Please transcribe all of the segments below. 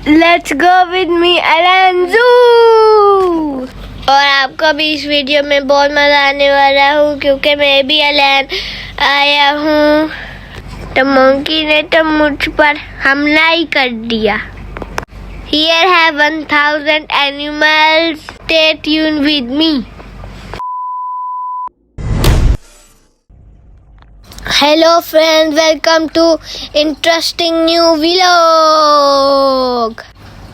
Let's go with me अलांजू। और आपको भी इस वीडियो में बहुत मजा आने वाला हूँ क्योंकि मैं भी अलान आया हूँ। तो मंकी ने तो मुझ पर हमला ही कर दिया। Here have 1000 animals. Stay tuned with me. Hello friends, welcome to interesting new vlog.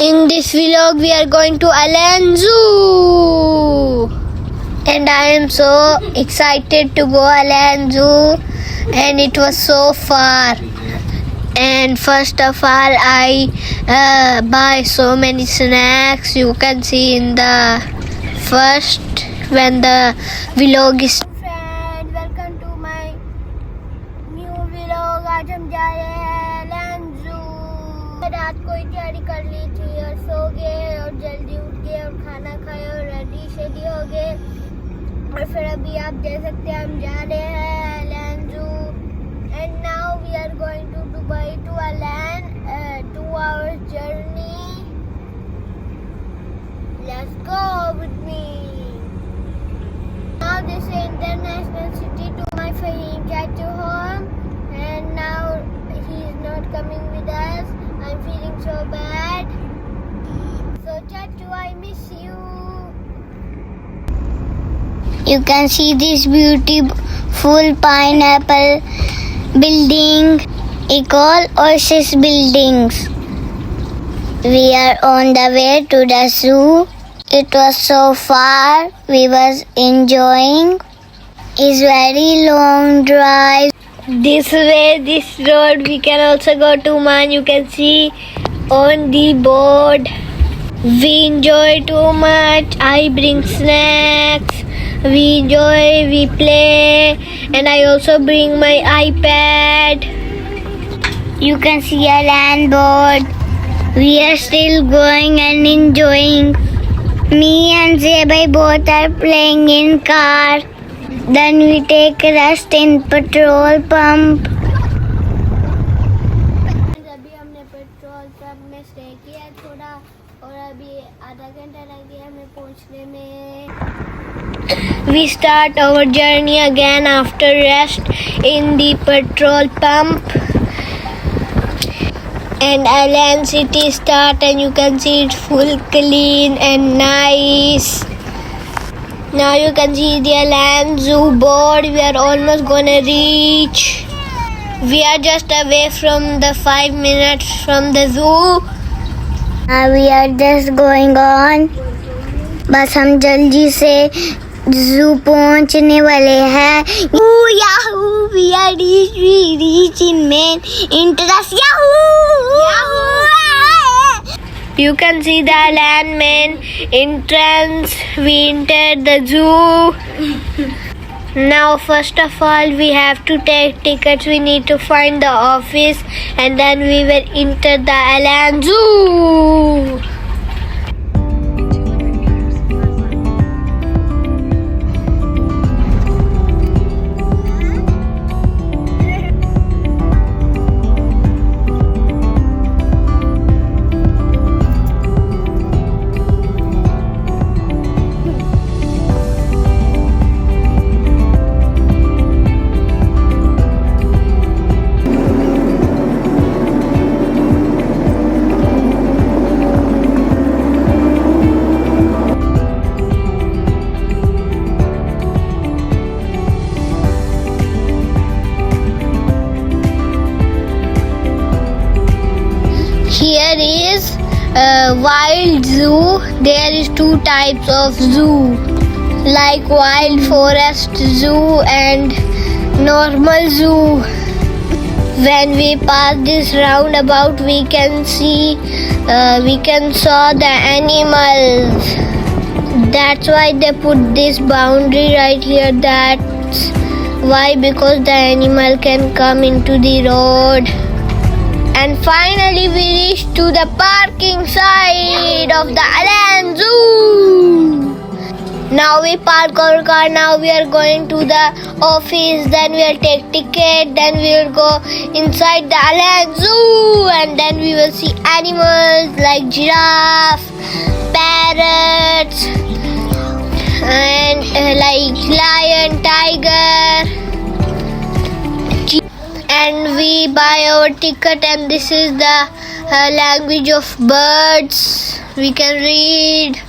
In this vlog we are going to Alan Zoo. And I am so excited to go Alan Zoo, and it was so far. And first of all I buy so many snacks. You can see in the first when the vlog is. Friend, welcome to my new vlog. आज हम जा रहे हैं Alan Zoo. रात को ही तैयारी कर ली थी और सो गए और जल्दी उठ गए और खाना खाए और रेडी शेडी हो गए। और फिर अभी आप देख सकते हैं हम जा रहे हैं Alan Zoo. And now we are going to Dubai to Alan, 2 hours journey. Let's go with me. Now this is international city to my Fahim Chachu home, and now he is not coming with us. I'm feeling so bad. So Chachu, I miss you. You can see this beautiful pineapple building, Ecole Oasis buildings. We are on the way to the zoo. It was so far. We was enjoying. It's very long drive. This way, this road. We can also go to Man. You can see on the board. We enjoy too much. I bring snacks. We enjoy, we play, and I also bring my iPad. You can see a land board. We are still going and enjoying. Me and Zebai both are playing in car. Then we take a rest in petrol pump. अभी हमने petrol pump में stay किया थोड़ा, और अभी आधा घंटा लग गया हमें पहुंचने में. We start our journey again after rest in the petrol pump. And Alan City start, and you can see it's full clean and nice. Now you can see the Alan Zoo board. We are almost gonna reach. We are just away from the 5 minutes from the zoo. We are just going on. बस हम जल्दी से जू पहुंचने वाले हैं. Yahoo! We are reaching main entrance. Yahoo! You can see the Alan main entrance. We entered the zoo. Now first of all we have to take tickets. We need to find the office, and then we will enter the Alan Zoo. Here is wild zoo. There is 2 types of zoo, like wild forest zoo and normal zoo. When we pass this roundabout, we can see, we can saw the animals. That's why they put this boundary right here. That's why, because the animal can come into the road. And finally we reached to the parking side of the Alan Zoo. Now we park our car. Now we are going to the office. Then we will take ticket. Then we will go inside the Alliance Zoo, and then we will see animals like giraffe, parrots, and like lion, tiger. And we buy our ticket, and this is the language of birds. We can read.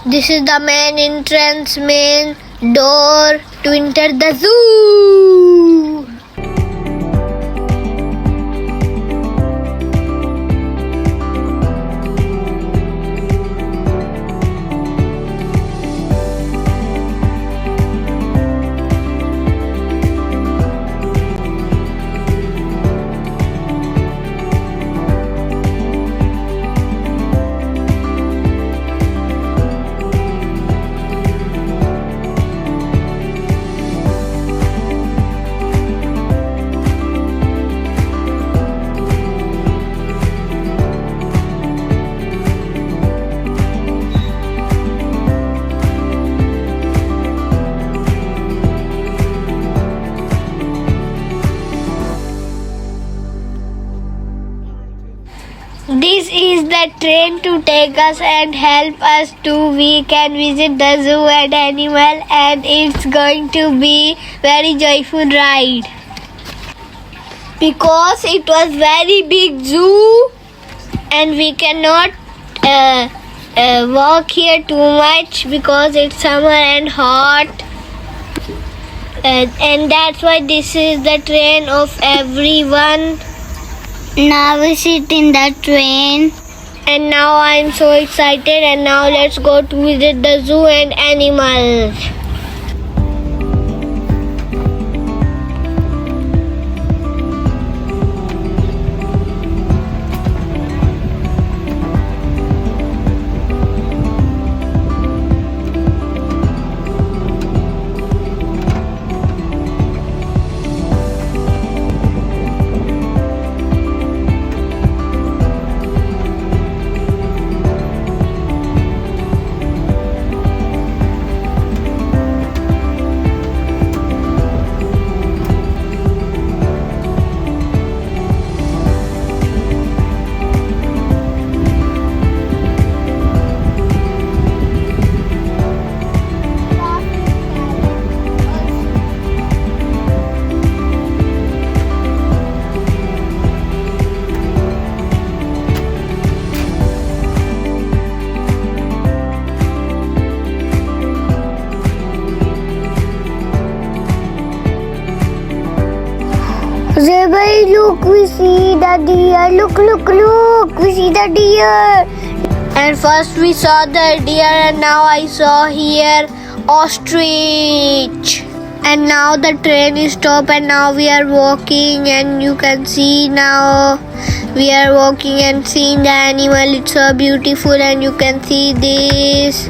This is the main entrance, main door to enter the zoo. This is the train to take us and help us to we can visit the zoo and animal, and it's going to be very joyful ride because it was very big zoo and we cannot walk here too much because it's summer and hot, and that's why this is the train of everyone. Now we sit in the train, and now I'm so excited, and now let's go to visit the zoo and animals. Zebra, look, we see the deer. Look, look, look, we see the deer. And first we saw the deer, and now I saw here ostrich. And now the train is stopped, and now we are walking, and you can see now we are walking and seeing the animal. It's so beautiful, and you can see this.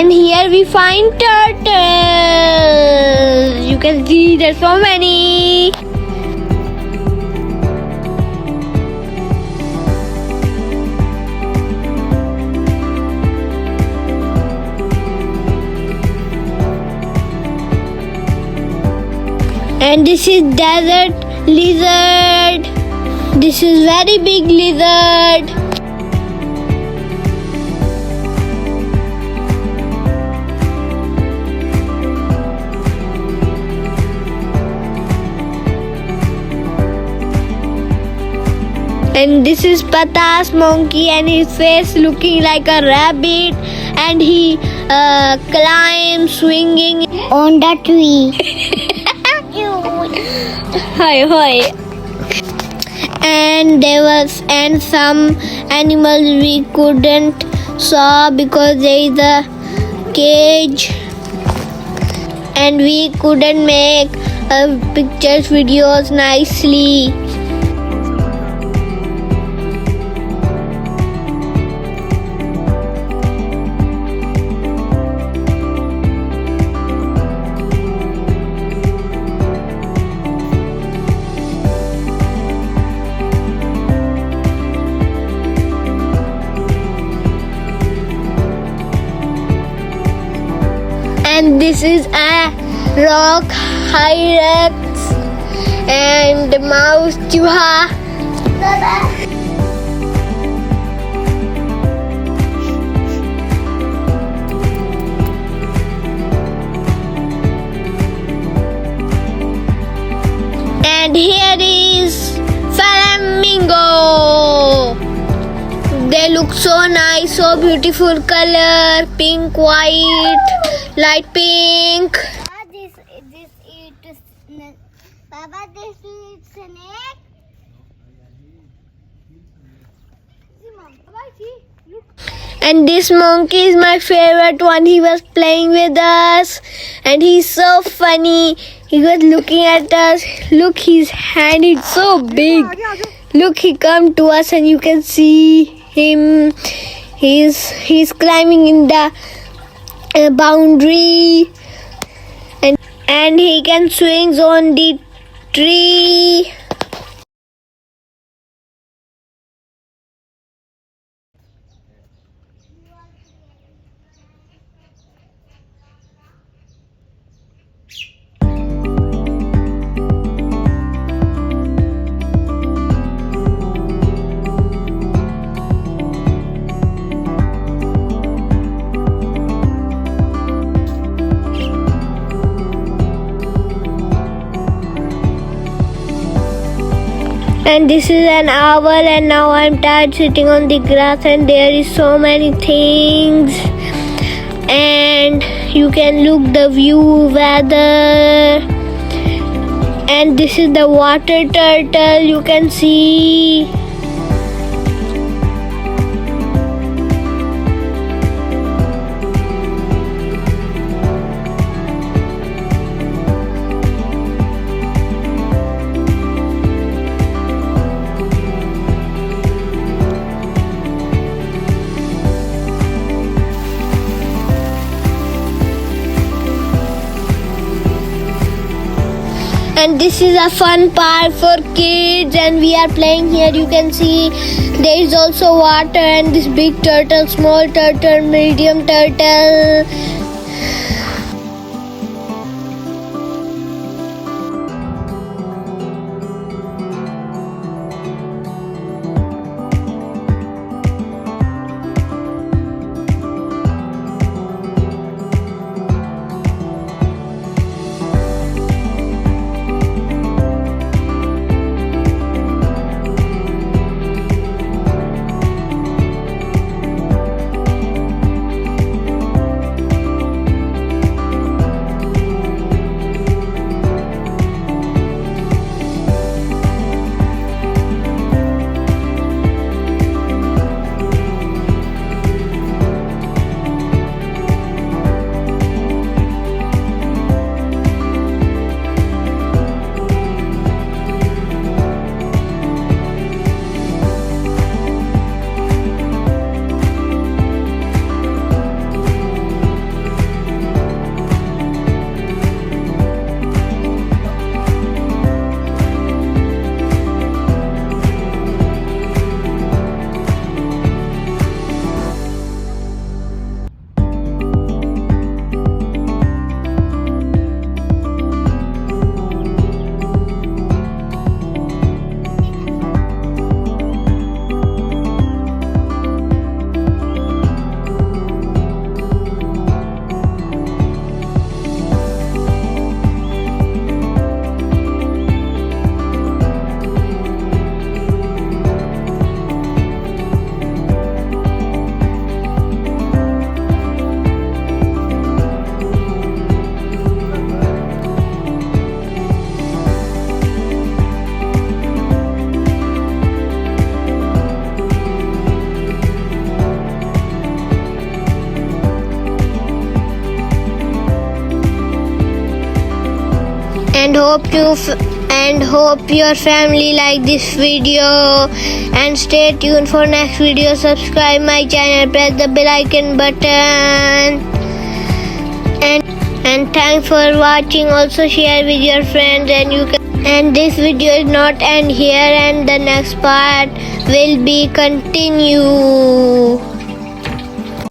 And here we find turtles. You can see there's so many. And this is desert lizard. This is very big lizard. And this is Patas monkey, and his face looking like a rabbit, and he climbs swinging On the tree. hi hi. And there was some animals we couldn't saw because there is a cage, and we couldn't make pictures videos nicely. And this is a rock hyrax and mouse chuha. And here is flamingo. They look so nice, so beautiful color, pink, white, light pink. This eats snake. Baba, this eats snake. And this monkey is my favorite one. He was playing with us, and he's so funny. He was looking at us. Look, his hand is so big. Look, he come to us, and you can see him. He's climbing in the boundary, and he can swing on the tree. And this is an owl, and now I'm tired sitting on the grass, and there is so many things, and you can look the view weather. And this is the water turtle, you can see. And this is a fun park for kids, and we are playing here. You can see there is also water, and this big turtle, small turtle, medium turtle. and hope your family like this video, and stay tuned for next video. Subscribe my channel, press the bell icon button, and thanks for watching. Also share with your friends, and this video is not end here, and the next part will be continue.